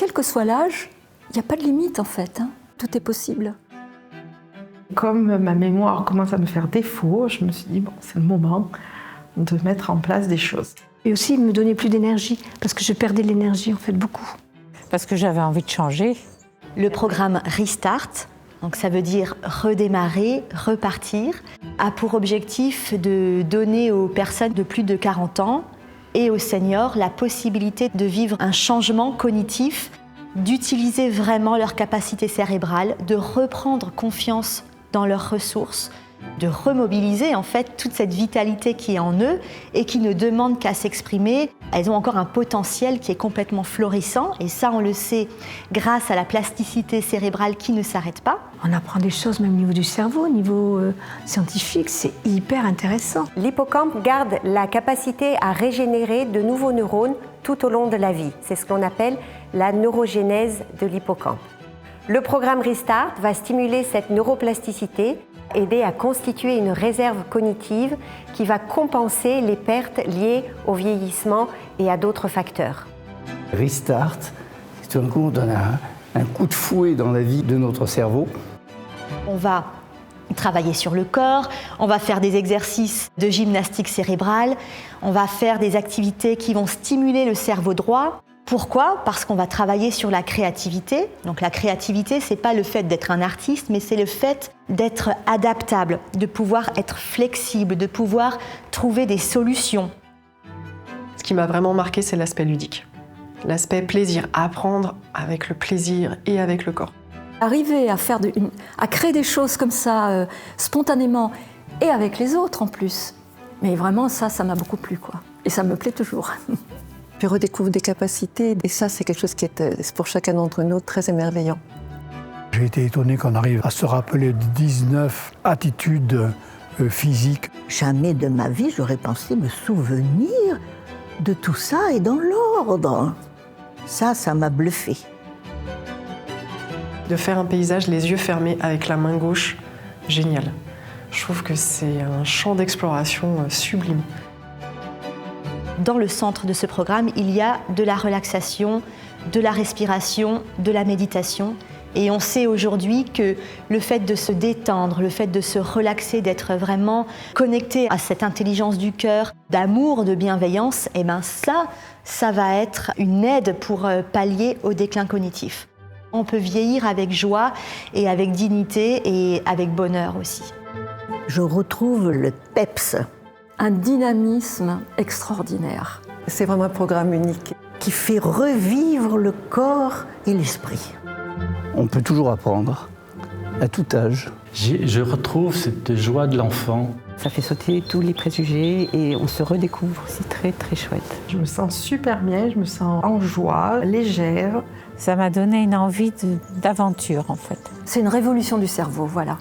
quel que soit l'âge, il n'y a pas de limite en fait, hein. Tout est possible. Comme ma mémoire commence à me faire défaut, je me suis dit, bon, c'est le moment de mettre en place des choses. Et aussi me donner plus d'énergie, parce que je perdais de l'énergie en fait beaucoup. Parce que j'avais envie de changer. Le programme Restart, donc ça veut dire redémarrer, repartir, a pour objectif de donner aux personnes de plus de 40 ans et aux seniors la possibilité de vivre un changement cognitif, d'utiliser vraiment leur capacité cérébrale, de reprendre confiance dans leurs ressources, de remobiliser en fait toute cette vitalité qui est en eux et qui ne demande qu'à s'exprimer. Elles ont encore un potentiel qui est complètement florissant et ça on le sait grâce à la plasticité cérébrale qui ne s'arrête pas. On apprend des choses même au niveau du cerveau, au niveau scientifique, c'est hyper intéressant. L'hippocampe garde la capacité à régénérer de nouveaux neurones tout au long de la vie. C'est ce qu'on appelle la neurogénèse de l'hippocampe. Le programme Restart va stimuler cette neuroplasticité, aider à constituer une réserve cognitive qui va compenser les pertes liées au vieillissement et à d'autres facteurs. Restart, tout d'un coup on donne un coup de fouet dans la vie de notre cerveau. On va travailler sur le corps, on va faire des exercices de gymnastique cérébrale, on va faire des activités qui vont stimuler le cerveau droit. Pourquoi ? Parce qu'on va travailler sur la créativité. Donc la créativité, c'est pas le fait d'être un artiste, mais c'est le fait d'être adaptable, de pouvoir être flexible, de pouvoir trouver des solutions. Ce qui m'a vraiment marqué, c'est l'aspect ludique. L'aspect plaisir, apprendre avec le plaisir et avec le corps. Arriver à créer des choses comme ça, spontanément, et avec les autres en plus. Mais vraiment, ça m'a beaucoup plu, quoi. Et ça me plaît toujours. Puis redécouvre des capacités, et ça, c'est quelque chose qui est pour chacun d'entre nous très émerveillant. J'ai été étonné qu'on arrive à se rappeler 19 attitudes physiques. Jamais de ma vie, j'aurais pensé me souvenir de tout ça et dans l'ordre. Ça m'a bluffé. De faire un paysage les yeux fermés avec la main gauche, génial. Je trouve que c'est un champ d'exploration sublime. Dans le centre de ce programme, il y a de la relaxation, de la respiration, de la méditation. Et on sait aujourd'hui que le fait de se détendre, le fait de se relaxer, d'être vraiment connecté à cette intelligence du cœur, d'amour, de bienveillance, eh ben ça va être une aide pour pallier au déclin cognitif. On peut vieillir avec joie et avec dignité et avec bonheur aussi. Je retrouve le PEPS. Un dynamisme extraordinaire. C'est vraiment un programme unique. Qui fait revivre le corps et l'esprit. On peut toujours apprendre, à tout âge. Je retrouve cette joie de l'enfant. Ça fait sauter tous les préjugés et on se redécouvre, c'est très très chouette. Je me sens super bien, je me sens en joie, légère. Ça m'a donné une envie d'aventure en fait. C'est une révolution du cerveau, voilà.